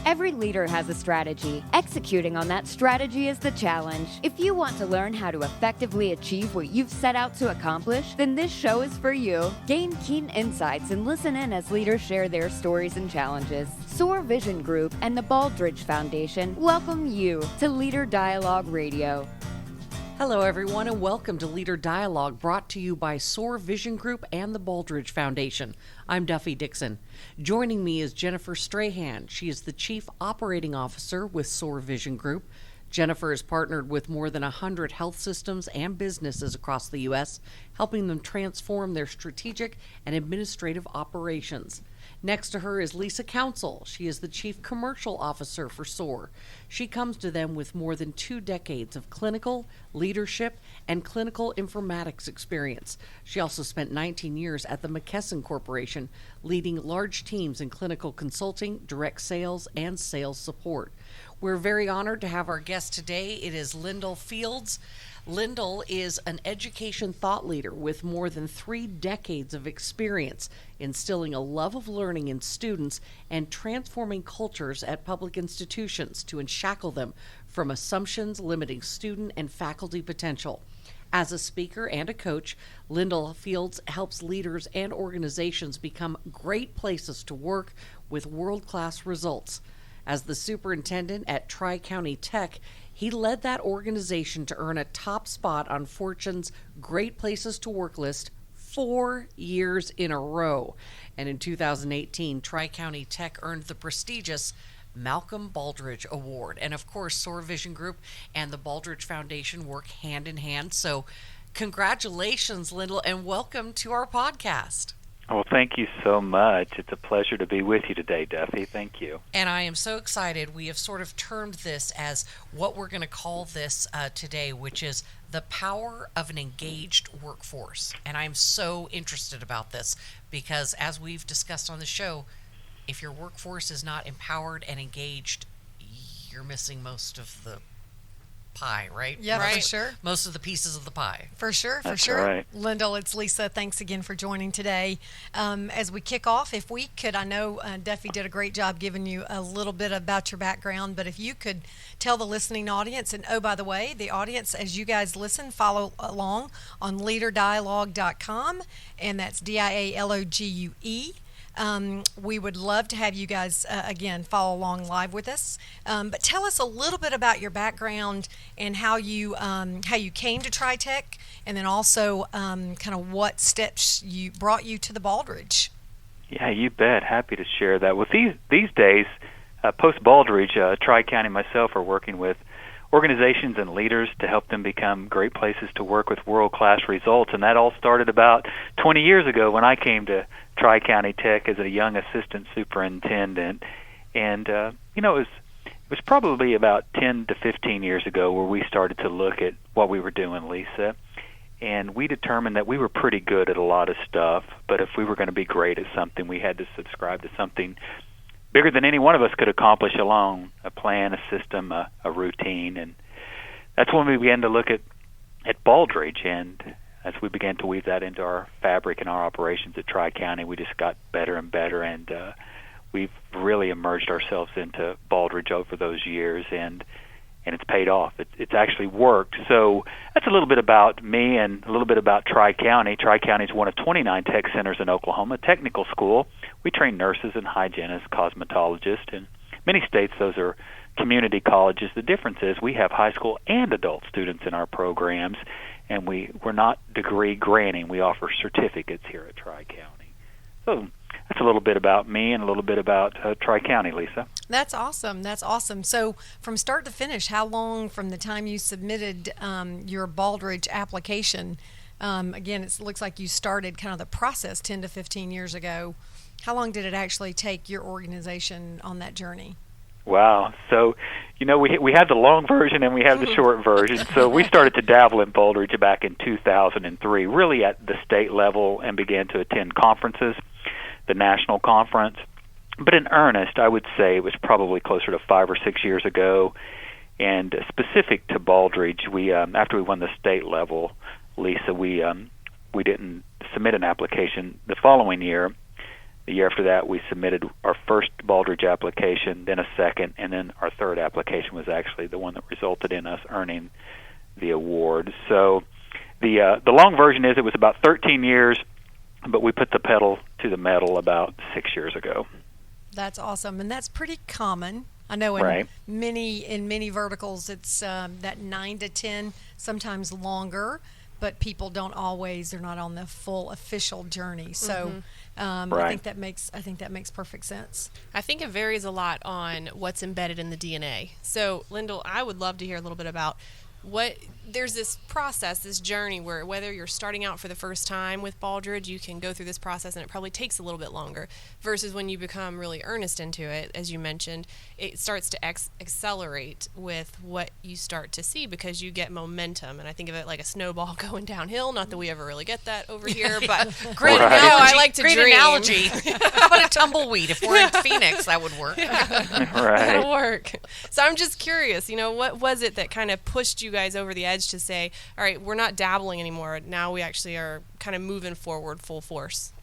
Every leader has a strategy. Executing on that strategy is the challenge. If you want to learn how to effectively achieve what you've set out to accomplish, then this show is for you. Gain keen insights and listen in as leaders share their stories and challenges. SOAR Vision Group and the Baldrige Foundation welcome you to Leader Dialogue Radio. Hello, everyone, and welcome to Leader Dialogue, brought to you by SOAR Vision Group and the Baldrige Foundation. I'm Duffy Dixon. Joining me is Jennifer Strahan. She is the Chief Operating Officer with SOAR Vision Group. Jennifer has partnered with more than 100 health systems and businesses across the U.S., helping them transform their strategic and administrative operations. Next to her is Lisa Council. She is the Chief Commercial Officer for SOAR. She comes to them with more than 2 decades of clinical, leadership, and clinical informatics experience. She also spent 19 years at the McKesson Corporation, leading large teams in clinical consulting, direct sales, and sales support. We're very honored to have our guest today. It is Lindel Fields. Lindel is an education thought leader with more than 3 decades of experience instilling a love of learning in students and transforming cultures at public institutions to unshackle them from assumptions limiting student and faculty potential. As a speaker and a coach, Lindel Fields helps leaders and organizations become great places to work with world-class results. As the superintendent at County Tech, he led that organization to earn a top spot on Fortune's Great Places to Work list 4 years in a row. And in 2018, Tri-County Tech earned the prestigious Malcolm Baldrige Award. And of course, SOAR Vision Group and the Baldrige Foundation work hand in hand. So congratulations, Lindel, and welcome to our podcast. Well, thank you so much. It's a pleasure to be with you today, Duffy. Thank you. And I am so excited. We have sort of termed this as what we're going to call this today, which is the power of an engaged workforce. And I'm so interested about this because, as we've discussed on the show, if your workforce is not empowered and engaged, you're missing most of the pie, right? Yeah, right? For sure. Most of the pieces of the pie. For sure. That's right. Lindel, it's Lisa. Thanks again for joining today. As we kick off, if we could, I know Duffy did a great job giving you a little bit about your background, but if you could tell the listening audience, and oh, by the way, the audience, as you guys listen, follow along on leaderdialogue.com, and that's DIALOGUE. We would love to have you guys, again, follow along live with us. But tell us a little bit about your background and how you came to Tri-Tech, and then also kind of what steps brought you to the Baldrige. Yeah, you bet. Happy to share that. Well, these days, post-Baldrige, Tri-County and myself are working with organizations and leaders to help them become great places to work with world-class results. And that all started about 20 years ago when I came to Tri-County Tech as a young assistant superintendent. And, it was probably about 10 to 15 years ago where we started to look at what we were doing, Lisa. And we determined that we were pretty good at a lot of stuff, but if we were going to be great at something, we had to subscribe to something bigger than any one of us could accomplish alone, a plan, a system, a routine. And that's when we began to look at Baldrige. And as we began to weave that into our fabric and our operations at Tri-County, we just got better and better. And we've really immersed ourselves into Baldrige over those years, and it's paid off. It's actually worked. So that's a little bit about me and a little bit about Tri-County. Tri-County is one of 29 tech centers in Oklahoma, technical school. We train nurses and hygienists, cosmetologists. In many states, those are community colleges. The difference is we have high school and adult students in our programs, and we're not degree granting. We offer certificates here at Tri-County. So that's a little bit about me and a little bit about Tri-County, Lisa. That's awesome. That's awesome. So from start to finish, how long from the time you submitted your Baldrige application, again, it looks like you started kind of the process 10 to 15 years ago. How long did it actually take your organization on that journey? Wow. So, we have the long version and we have the short version. So we started to dabble in Baldrige back in 2003, really at the state level, and began to attend conferences, the national conference. But in earnest, I would say it was probably closer to 5 or 6 years ago. And specific to Baldrige, we after we won the state level, Lisa, we didn't submit an application the following year. The year after that, we submitted our first Baldrige application, then a second, and then our third application was actually the one that resulted in us earning the award. So the long version is it was about 13 years, but we put the pedal to the metal about 6 years ago. That's awesome, and that's pretty common. I know in many verticals it's that 9 to 10, sometimes longer, but people don't always. They're not on the full official journey. So I think that makes perfect sense. I think it varies a lot on what's embedded in the DNA. So, Lindel, I would love to hear a little bit about there's this process, this journey where whether you're starting out for the first time with Baldrige, you can go through this process and it probably takes a little bit longer, versus when you become really earnest into it, as you mentioned, it starts to accelerate with what you start to see because you get momentum. And I think of it like a snowball going downhill. Not that we ever really get that over here, but great analogy. I like to great dream. Analogy. How about a tumbleweed? If we're in Phoenix, that would work. That'll work. So I'm just curious, what was it that kind of pushed you guys over the edge to say, all right, we're not dabbling anymore. Now we actually are kind of moving forward full force?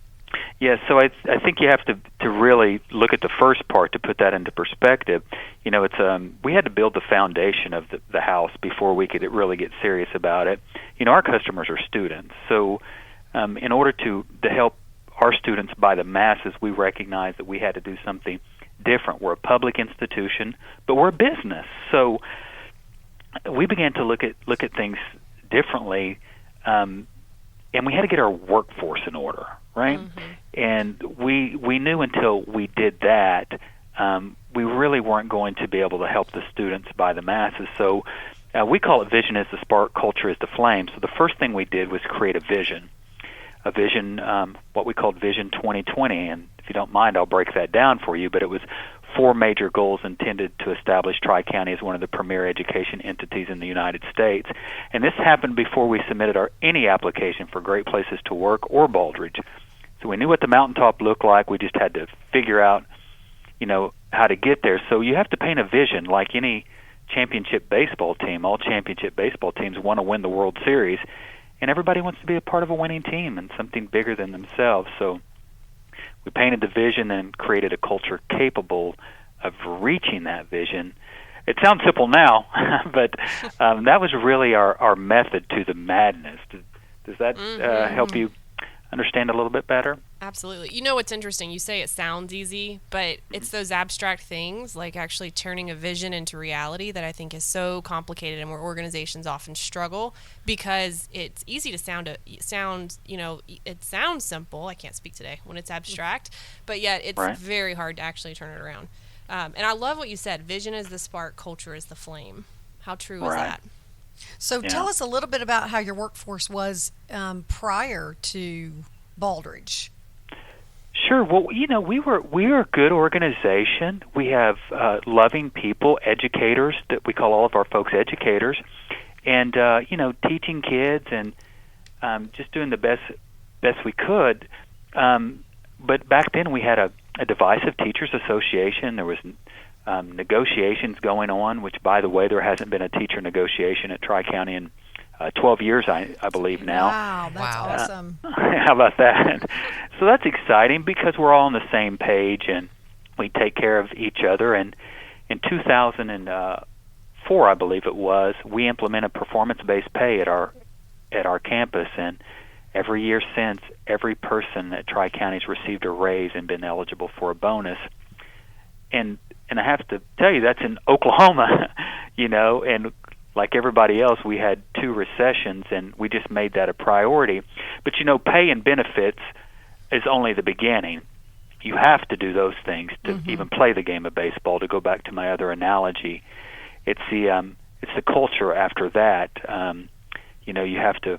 Yeah, so I think you have to really look at the first part to put that into perspective. It's we had to build the foundation of the house before we could really get serious about it. Our customers are students, so in order to help our students by the masses, we recognized that we had to do something different. We're a public institution, but we're a business, so we began to look at things differently, and we had to get our workforce in order, right? And we knew until we did that, we really weren't going to be able to help the students by the masses. So we call it vision is the spark, culture is the flame. So the first thing we did was create a vision, what we called Vision 2020. And if you don't mind, I'll break that down for you. But it was 4 major goals intended to establish Tri-County as one of the premier education entities in the United States. And this happened before we submitted any application for Great Places to Work or Baldrige. So we knew what the mountaintop looked like. We just had to figure out, how to get there. So you have to paint a vision like any championship baseball team. All championship baseball teams want to win the World Series, and everybody wants to be a part of a winning team and something bigger than themselves. So we painted the vision and created a culture capable of reaching that vision. It sounds simple now, but that was really our method to the madness. Does that help you understand a little bit better? Absolutely. What's interesting? You say it sounds easy, but it's those abstract things, like actually turning a vision into reality, that I think is so complicated and where organizations often struggle, because it's easy to it sounds simple. I can't speak today when it's abstract, but yet it's very hard to actually turn it around. And I love what you said. Vision is the spark, culture is the flame. How true is that? So tell us a little bit about how your workforce was prior to Baldrige. Sure. Well, we were a good organization. We have loving people, educators that we call all of our folks educators, and teaching kids and just doing the best we could. But back then we had a divisive teachers association. There was negotiations going on, which, by the way, there hasn't been a teacher negotiation at Tri-County in 12 years, I believe now. Wow, that's awesome. How about that? So that's exciting because we're all on the same page and we take care of each other. And in 2004, I believe it was, we implemented performance-based pay at our campus. And every year since, every person at Tri-County's received a raise and been eligible for a bonus. And I have to tell you, that's in Oklahoma, and like everybody else, we had 2 recessions, and we just made that a priority. But, pay and benefits is only the beginning. You have to do those things to even play the game of baseball, to go back to my other analogy. It's the culture after that. You have to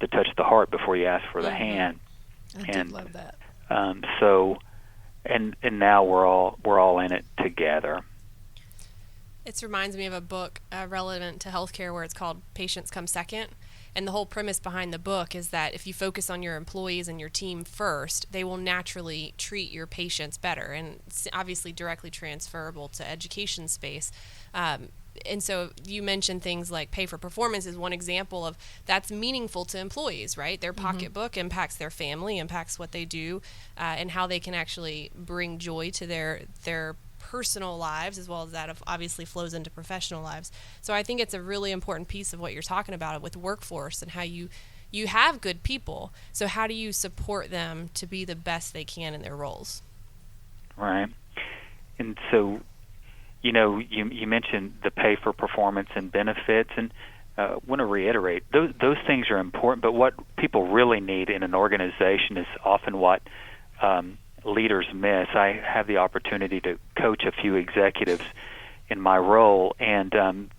touch the heart before you ask for the hand. I did love that. And now we're all in it together. It reminds me of a book relevant to healthcare where it's called Patients Come Second. And the whole premise behind the book is that if you focus on your employees and your team first, they will naturally treat your patients better. And it's obviously directly transferable to education space. And so you mentioned things like pay for performance is one example of that's meaningful to employees, right? Their pocketbook impacts their family, impacts what they do, and how they can actually bring joy to their personal lives, as well as that obviously flows into professional lives. So I think it's a really important piece of what you're talking about with workforce and how you have good people. So how do you support them to be the best they can in their roles? Right. And so, you mentioned the pay for performance and benefits, and want to reiterate, those things are important, but what people really need in an organization is often what leaders miss. I have the opportunity to coach a few executives in my role, and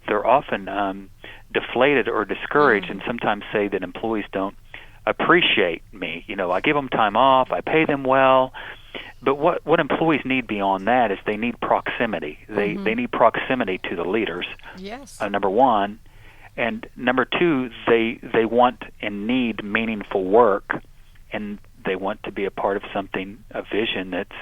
they're often deflated or discouraged, and sometimes say that employees don't appreciate me. I give them time off, I pay them well, but what employees need beyond that is they need proximity. They need proximity to the leaders. Yes. Number one, and number two, they want and need meaningful work, and they want to be a part of something, a vision that's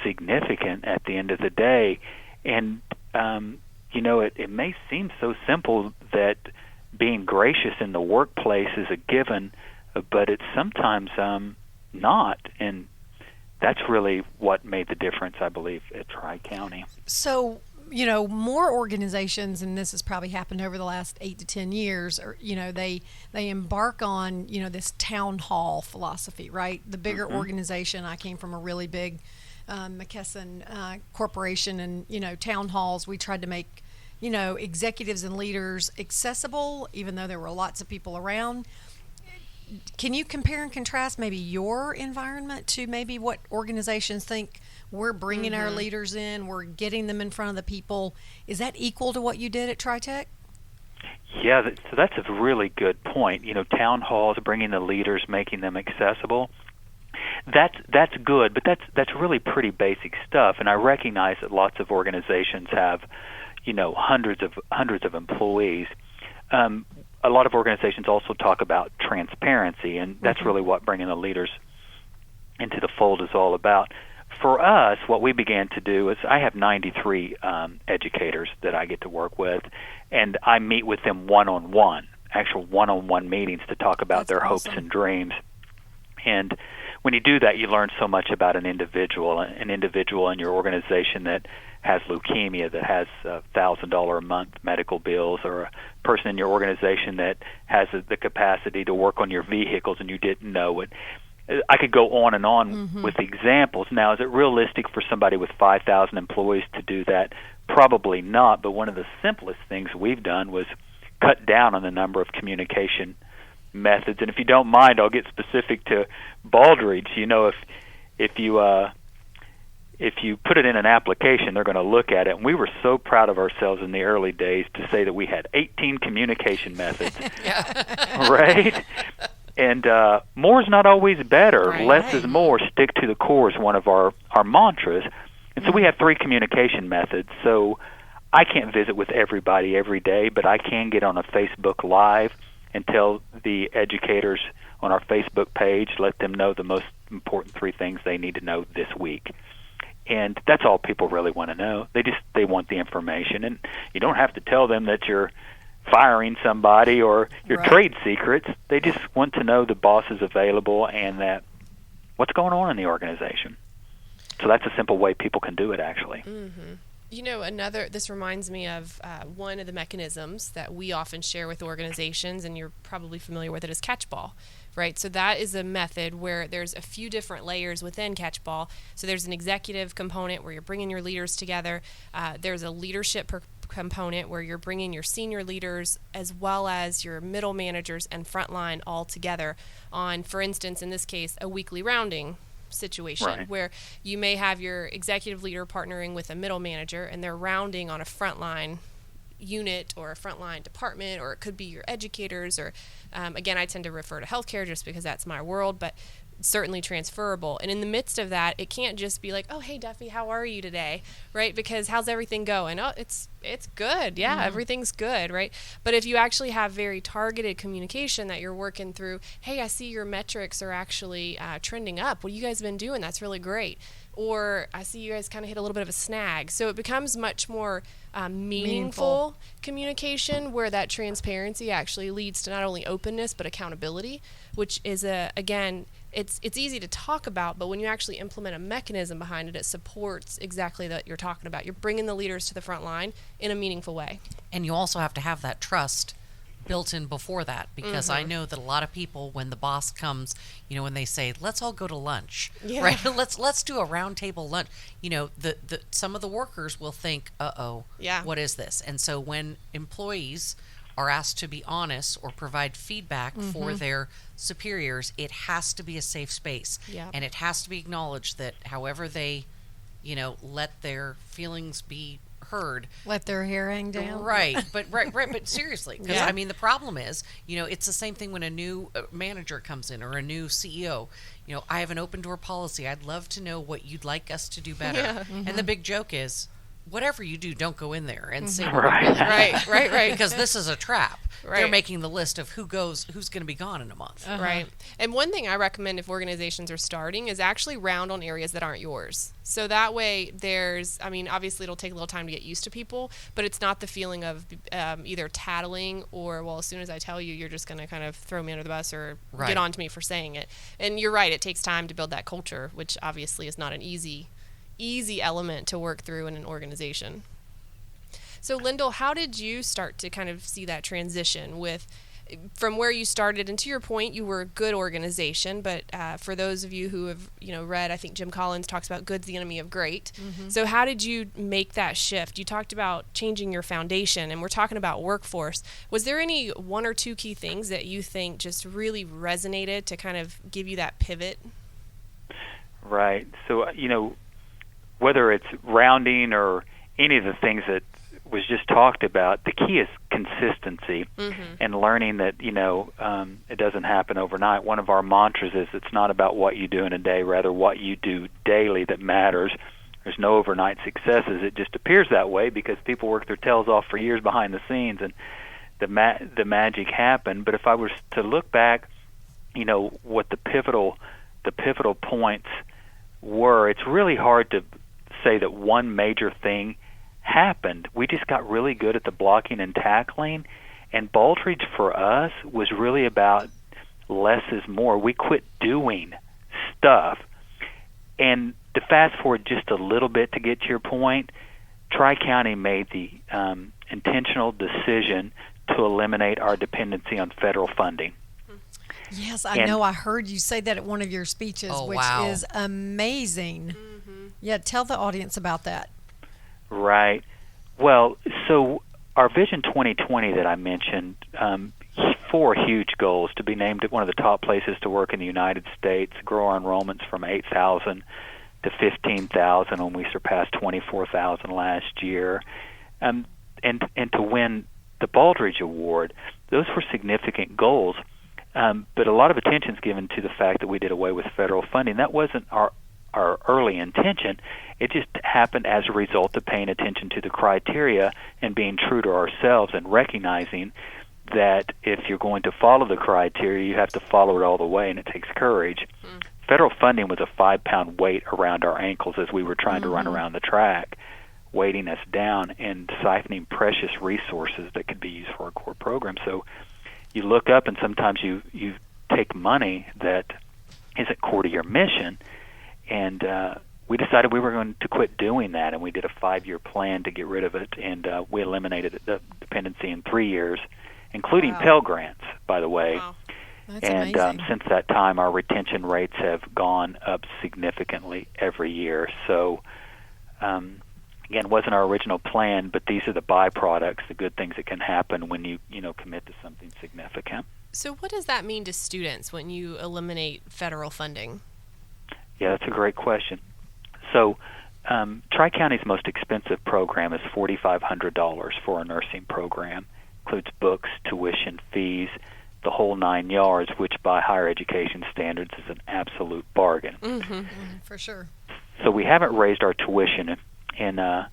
significant at the end of the day. And it may seem so simple that being gracious in the workplace is a given, but it's sometimes not. And that's really what made the difference, I believe, at Tri-County. So, more organizations, and this has probably happened over the last 8 to 10 years, or, they embark on, this town hall philosophy, right? The bigger organization, I came from a really big McKesson corporation, and, town halls, we tried to make, executives and leaders accessible, even though there were lots of people around. Can you compare and contrast maybe your environment to maybe what organizations think we're bringing our leaders in, we're getting them in front of the people? Is that equal to what you did at Tri-Tech? Yeah, so that's a really good point. Town halls, bringing the leaders, making them accessible. That's good, but that's really pretty basic stuff. And I recognize that lots of organizations have, hundreds of employees. A lot of organizations also talk about transparency, and that's really what bringing the leaders into the fold is all about. For us, what we began to do is I have 93 educators that I get to work with, and I meet with them one-on-one, actual one-on-one meetings to talk about their hopes and dreams. And when you do that, you learn so much about an individual in your organization that has leukemia, that has $1,000 a month medical bills, or a person in your organization that has the capacity to work on your vehicles and you didn't know it. I could go on and on with examples. Now, is it realistic for somebody with 5,000 employees to do that? Probably not, but one of the simplest things we've done was cut down on the number of communication methods. And if you don't mind, I'll get specific to Baldrige. If you put it in an application, they're going to look at it. And we were so proud of ourselves in the early days to say that we had 18 communication methods, right? And more is not always better. Right. Less is more. Stick to the core is one of our mantras. And so we have 3 communication methods. So I can't visit with everybody every day, but I can get on a Facebook Live and tell the educators on our Facebook page, let them know the most important 3 things they need to know this week. And that's all people really want to know. They want the information. And you don't have to tell them that you're firing somebody or your trade secrets. They just want to know the boss is available and that what's going on in the organization. So that's a simple way people can do it, actually. This reminds me of one of the mechanisms that we often share with organizations, and you're probably familiar with it, is catchball, right? So that is a method where there's a few different layers within catchball. So there's an executive component where you're bringing your leaders together. There's a leadership component where you're bringing your senior leaders as well as your middle managers and frontline all together on, for instance, in this case, a weekly rounding situation where you may have your executive leader partnering with a middle manager and they're rounding on a frontline unit or a frontline department, or it could be your educators, or again, I tend to refer to healthcare just because that's my world, but certainly transferable. And in the midst of that, it can't just be like, oh, hey, Duffy, how are you today, right? Because how's everything going? Oh, it's good. Yeah, everything's good, right? But if you actually have very targeted communication that you're working through, hey, I see your metrics are actually trending up. What you guys been doing? That's really great. or I see you guys kind of hit a little bit of a snag. So it becomes much more meaningful communication, where that transparency actually leads to not only openness but accountability, which is again, it's easy to talk about, but when you actually implement a mechanism behind it, it supports exactly that you're talking about. You're bringing the leaders to the front line in a meaningful way. And you also have to have that trust built in before that, because I know that a lot of people, when the boss comes, when they say, let's all go to lunch, right? Let's do a round table lunch. The some of the workers will think, what is this? And so when employees are asked to be honest or provide feedback for their superiors, it has to be a safe space. And it has to be acknowledged that however they, let their feelings be heard, let their hair hang down, but seriously, because I mean, the problem is, it's the same thing when a new manager comes in or a new CEO. I have an open door policy. I'd love to know what you'd like us to do better. And the big joke is, whatever you do, don't go in there and say right, because this is a trap. They're making the list of who's going to be gone in a month. Right. And one thing I recommend if organizations are starting is actually round on areas that aren't yours. So that way obviously it'll take a little time to get used to people, but it's not the feeling of either tattling or, well, as soon as I tell you, you're just going to kind of throw me under the bus or get on to me for saying it. And you're right, it takes time to build that culture, which obviously is not an easy element to work through in an organization. So Lindel, how did you start to kind of see that transition from where you started? And to your point, you were a good organization, but for those of you who have read, I think Jim Collins talks about good's the enemy of great. So how did you make that shift? You talked about changing your foundation, and we're talking about workforce. Was there any one or two key things that you think just really resonated to kind of give you that pivot? Right. So, whether it's rounding or any of the things that was just talked about, the key is consistency and learning that, it doesn't happen overnight. One of our mantras is it's not about what you do in a day, rather what you do daily that matters. There's no overnight successes. It just appears that way because people work their tails off for years behind the scenes and the magic happened. But if I was to look back, what the pivotal points were, it's really hard to say that one major thing happened. We just got really good at the blocking and tackling, and Baldrige for us was really about less is more. We quit doing stuff. And to fast forward just a little bit to get to your point, Tri-County made the intentional decision to eliminate our dependency on federal funding. Yes, I know. I heard you say that at one of your speeches, which is amazing. Yeah, tell the audience about that. Right. Well, so our Vision 2020 that I mentioned, 4 huge goals: to be named one of the top places to work in the United States, grow our enrollments from 8,000 to 15,000 when we surpassed 24,000 last year, and to win the Baldrige Award. Those were significant goals, but a lot of attention is given to the fact that we did away with federal funding. That wasn't our early intention. It just happened as a result of paying attention to the criteria and being true to ourselves and recognizing that if you're going to follow the criteria, you have to follow it all the way, and it takes courage. Federal funding was a 5-pound weight around our ankles as we were trying to run around the track, weighting us down and siphoning precious resources that could be used for a core program. So you look up, and sometimes you take money that isn't core to your mission, and we decided we were going to quit doing that, and we did a 5-year plan to get rid of it, and we eliminated the dependency in 3 years, including Pell Grants, by the way. Wow. That's and amazing. Since that time, our retention rates have gone up significantly every year. So, again, it wasn't our original plan, but these are the byproducts, the good things that can happen when you commit to something significant. So what does that mean to students when you eliminate federal funding? Yeah, that's a great question. So Tri-County's most expensive program is $4,500 for a nursing program. Includes books, tuition, fees, the whole 9 yards, which by higher education standards is an absolute bargain. For sure. So we haven't raised our tuition in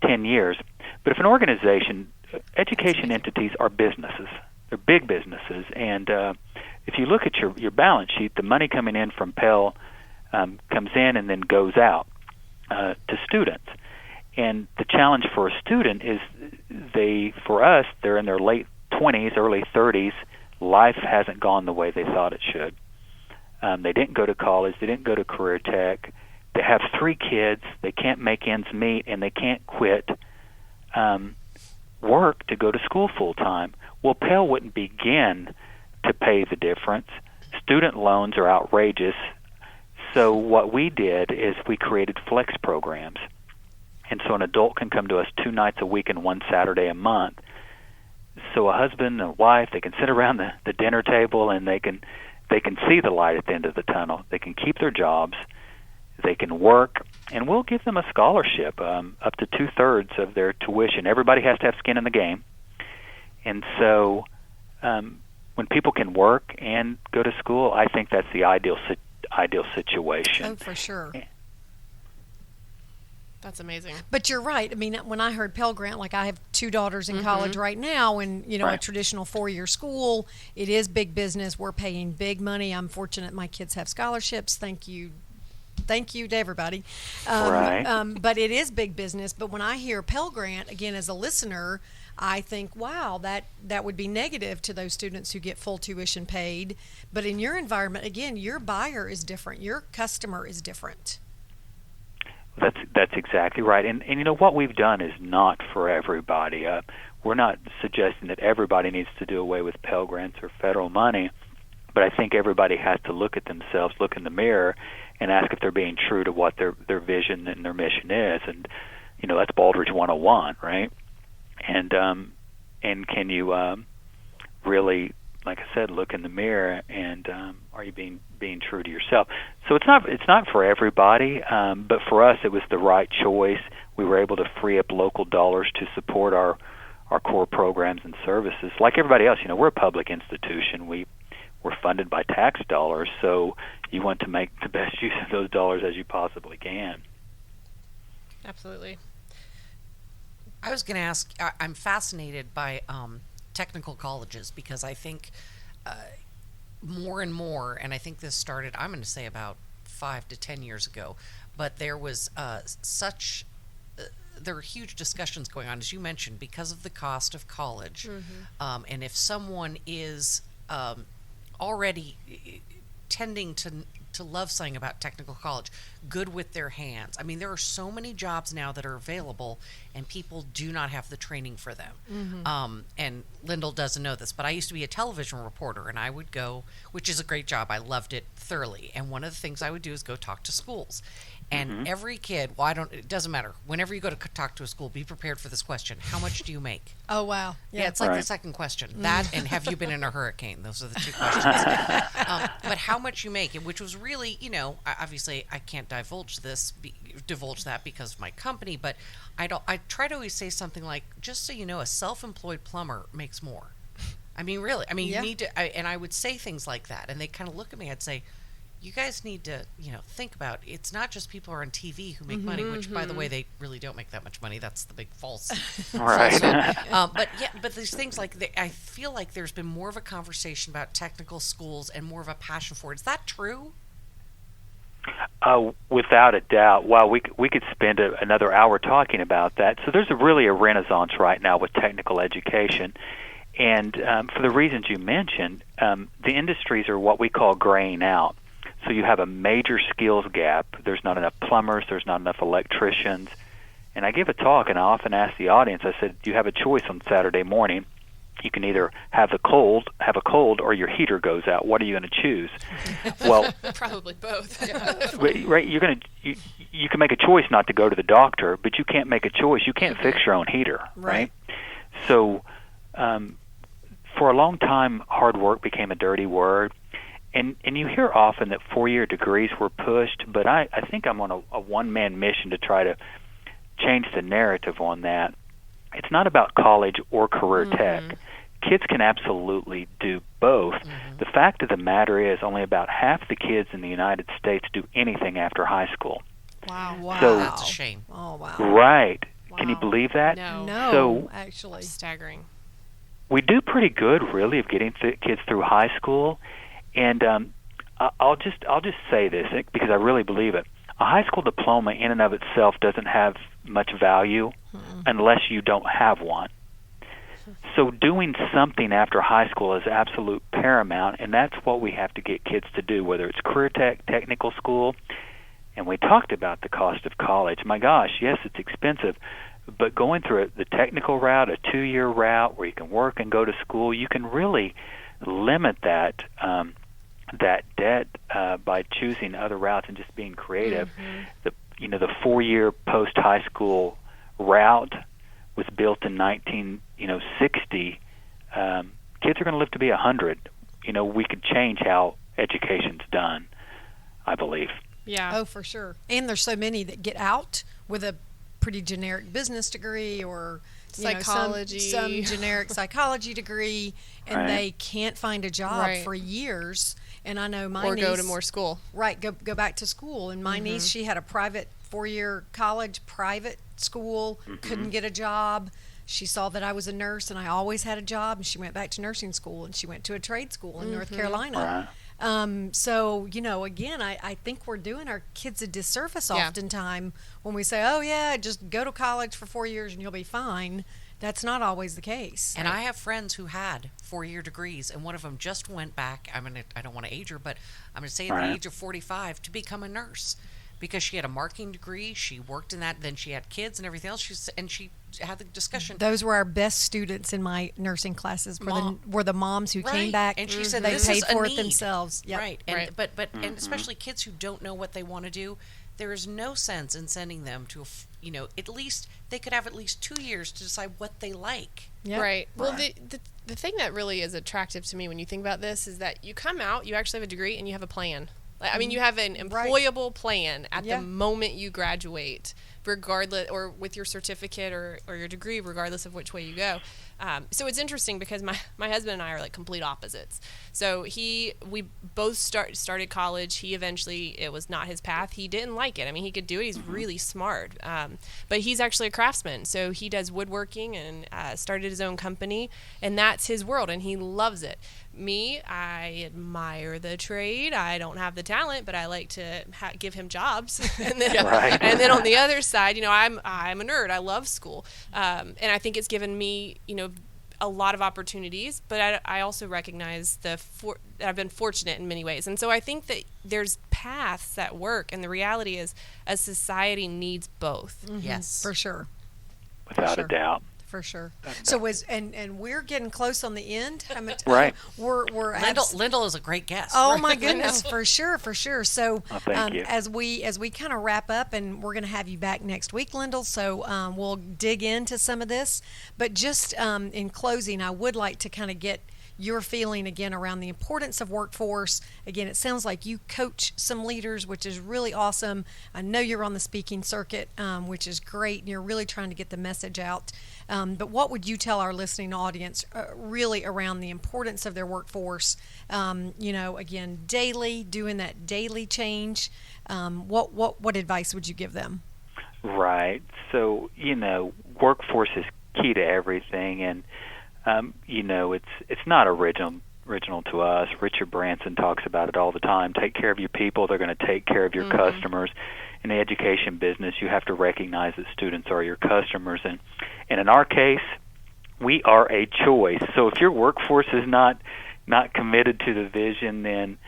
10 years. But if an organization, education entities are businesses. They're big businesses. And if you look at your balance sheet, the money coming in from Pell comes in and then goes out. to students. And the challenge for a student is they're in their late 20s, early 30s. Life hasn't gone the way they thought it should. They didn't go to college. They didn't go to career tech. They have 3 kids. They can't make ends meet, and they can't quit work to go to school full time. Well, Pell wouldn't begin to pay the difference. Student loans are outrageous. So what we did is we created flex programs. And so an adult can come to us 2 nights a week and 1 Saturday a month. So a husband and a wife, they can sit around the dinner table, and they can see the light at the end of the tunnel. They can keep their jobs. They can work, and we'll give them a scholarship up to 2/3 of their tuition. Everybody has to have skin in the game. And so when people can work and go to school, I think that's the ideal situation. Oh, for sure. That's amazing. But you're right. I mean, when I heard Pell Grant, like I have 2 daughters in college right now, and Right. a traditional 4-year school, it is big business. We're paying big money. I'm fortunate my kids have scholarships. Thank you to everybody. Right. But it is big business. But when I hear Pell Grant, again, as a listener, I think, wow, that would be negative to those students who get full tuition paid. But in your environment, again, your buyer is different. Your customer is different. That's exactly right. And what we've done is not for everybody. We're not suggesting that everybody needs to do away with Pell Grants or federal money, but I think everybody has to look at themselves, look in the mirror, and ask if they're being true to what their vision and their mission is. And that's Baldrige 101, right? And can you really, like I said, look in the mirror, and are you being true to yourself? So it's not for everybody, but for us it was the right choice. We were able to free up local dollars to support our core programs and services. Like everybody else, we're a public institution. We're funded by tax dollars, so you want to make the best use of those dollars as you possibly can. Absolutely. I was going to ask, I'm fascinated by technical colleges because I think more and more, and I think this started, I'm going to say about 5 to 10 years ago, but there was there were huge discussions going on, as you mentioned, because of the cost of college. And if someone is already tending to love something about technical college, good with their hands. I mean, there are so many jobs now that are available, and people do not have the training for them. And Lindel doesn't know this, but I used to be a television reporter, and I would go, which is a great job. I loved it thoroughly. And one of the things I would do is go talk to schools. And every kid, it doesn't matter. Whenever you go to talk to a school, be prepared for this question. How much do you make? Oh, wow. Yeah, it's like the second question. That and have you been in a hurricane? Those are the 2 questions. But how much you make, which was really, obviously I can't divulge that because of my company, but I try to always say something like, just so you know, a self-employed plumber makes more. I mean, really. I mean, you need to, and I would say things like that, and they kind of look at me, I'd say, you guys need to, think about, it's not just people who are on TV who make money, which, by the way, they really don't make that much money. That's the big false. Right. But these things I feel like there's been more of a conversation about technical schools and more of a passion for it. Is that true? Without a doubt. Well, we could spend another hour talking about that. So there's really a renaissance right now with technical education. And for the reasons you mentioned, the industries are what we call graying out. So you have a major skills gap. There's not enough plumbers. There's not enough electricians. And I give a talk, and I often ask the audience, I said, you have a choice on Saturday morning. You can either have a cold, or your heater goes out. What are you going to choose? Well, probably both. Right. You can make a choice not to go to the doctor, but you can't make a choice. You can't fix your own heater, right? So for a long time, hard work became a dirty word. And you hear often that 4-year degrees were pushed, but I think I'm on a one-man mission to try to change the narrative on that. It's not about college or career tech. Kids can absolutely do both. The fact of the matter is only about half the kids in the United States do anything after high school. Wow. So, that's a shame. Oh, wow. Right. Wow. Can you believe that? No. So actually. Staggering. We do pretty good, really, of getting kids through high school. And I'll just say this because I really believe it. a high school diploma in and of itself doesn't have much value unless you don't have one. So doing something after high school is absolute paramount, and that's what we have to get kids to do, whether it's career technical school. And we talked about the cost of college. My gosh, yes, it's expensive, but going through the technical route, a 2-year route where you can work and go to school, you can really limit that debt by choosing other routes and just being creative. The 4-year post high school route was built in 1960. Kids are going to live to be 100. We could change how education's done, I believe. Yeah. Oh, for sure. And there's so many that get out with a pretty generic business degree or psychology, some generic psychology degree, and they can't find a job for years. And I know my niece, go to more school. Right, go back to school. And my niece, she had a private 4-year college private school, couldn't get a job. She saw that I was a nurse and I always had a job, and she went back to nursing school, and she went to a trade school in North Carolina. So, again, I think we're doing our kids a disservice oftentimes when we say, oh, yeah, just go to college for 4 years and you'll be fine. That's not always the case. And I have friends who had 4-year degrees, and one of them just went back. I don't want to age her, but I'm going to say at the age of 45 to become a nurse, because she had a marketing degree. She worked in that. Then she had kids and everything else. She had the discussion. Those were our best students in my nursing classes. Were the moms who came back, and she said they this paid is a for need. it themselves. Yep. Right. And but and especially kids who don't know what they want to do. There is no sense in sending them to at least they could have at least 2 years to decide what they like. Yep. Right. Well, the thing that really is attractive to me when you think about this is that you come out, you actually have a degree, and you have a plan. I mean, you have an employable plan at the moment you graduate, regardless, or with your certificate or your degree, regardless of which way you go. So it's interesting because my husband and I are like complete opposites. So we both started college. He eventually, it was not his path. He didn't like it. I mean, he could do it. He's really smart. But he's actually a craftsman. So he does woodworking and started his own company, and that's his world, and he loves it. Me, I admire the trade. I don't have the talent, but I like to give him jobs. And then, and then on the other side, I'm a nerd. I love school, and I think it's given me, a lot of opportunities. But I also recognize that I've been fortunate in many ways, and so I think that there's paths that work. And the reality is, a society needs both. Yes, for sure, without a doubt. For sure. So and we're getting close on the end. Right. We're Lindel is a great guest. Oh my goodness, for sure. So thank you. as we kind of wrap up, and we're going to have you back next week, Lindel. So we'll dig into some of this. But just in closing, I would like to kind of get your feeling again around the importance of workforce. Again, it sounds like you coach some leaders, which is really awesome. I know you're on the speaking circuit, which is great, and you're really trying to get the message out. But what would you tell our listening audience really around the importance of their workforce? Again, daily, doing that daily change. What advice would you give them? Right. So, workforce is key to everything, and it's not original to us. Richard Branson talks about it all the time. Take care of your people; they're going to take care of your customers. In the education business, you have to recognize that students are your customers, and in our case, we are a choice. So if your workforce is not committed to the vision, then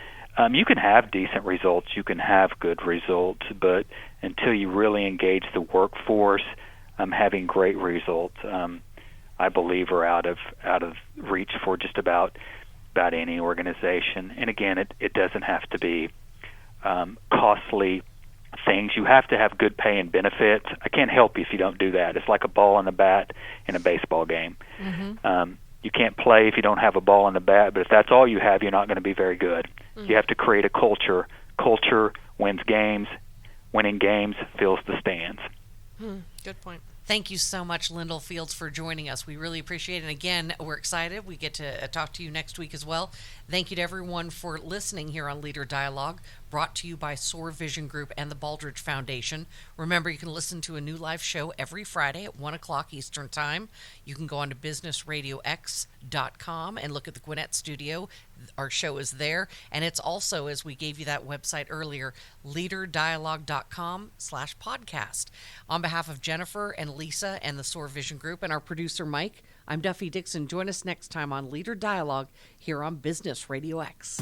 you can have decent results, you can have good results, but until you really engage the workforce, having great results, I believe, are out of reach for just about any organization. And again, it doesn't have to be costly things. You have to have good pay and benefits. I can't help you if you don't do that. It's like a ball and a bat in a baseball game. You can't play if you don't have a ball and a bat, but if that's all you have, you're not going to be very good. You have to create a culture. Culture wins games. Winning games fills the stands. Good point. Thank you so much, Lindel Fields, for joining us. We really appreciate it. And again, we're excited. We get to talk to you next week as well. Thank you to everyone for listening here on Leader Dialogue, brought to you by SOAR Vision Group and the Baldrige Foundation. Remember, you can listen to a new live show every Friday at 1 o'clock Eastern Time. You can go on to businessradiox.com and look at the Gwinnett Studio. Our show is there. And it's also, as we gave you that website earlier, leaderdialogue.com/podcast. On behalf of Jennifer and Lisa and the SOAR Vision Group and our producer, Mike, I'm Duffy Dixon. Join us next time on Leader Dialogue here on Business Radio X.